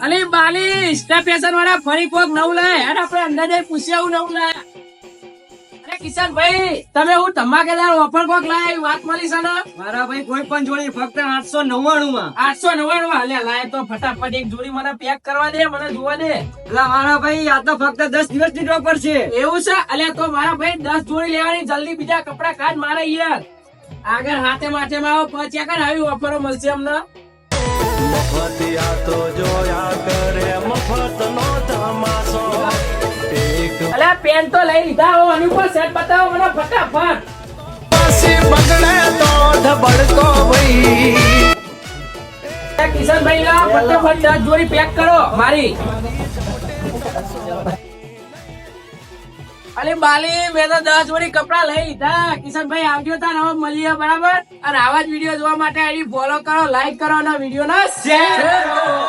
અલી બાલી step fashion વાળા ફરી કોક નવું લાય અને આપણે અંદર જઈ પૂછ્યા આવું નવું લાયા. અરે કિશનભાઈ તમે હું ધમાકેદાર ઓફર કોક લાયા એવી વાત મળી છે ને? મારા ભાઈ કોઈ પણ જોડી ફક્ત 899 માં. 899 માં હાલ્યા લાય તો ફટાફટ એક જોડી મને પેક કરવા દે, મને જોવા દે. એટલે મારા ભાઈ આ તો ફક્ત 10 દિવસની ઓફર છે. એવું છે? અલ્યા તો મારા ભાઈ 10 જોડી લેવાની, જલ્દી બીજા કપડા કાઢ મારે યાર. આગળ હાથે માથે માં આવો પહોંચ્યા કર, આવી ઓફરો મળશે અમને. મફતિયા તો જોયા કરે મફતનો તમાશો. અલ્યા પેન તો લઈ લીધા હો, આની ઉપર સેટ બતાવો મને ફટાફટ. પછી બગડે તો ધબડકો ભાઈ. કિશનભાઈ ના ફટાફટ 10 જોડી પેક કરો મારી. અલે બાલી મેં તો 10 જોડી કપડા લઈ લીધા. કિશનભાઈ આવજો તાર હવે મળીએ બરાબર. અને આવા જ વિડીયો જોવા માટે આઈ ફોલો કરો, લાઈક કરો અને વિડીયો ને શેર કરો.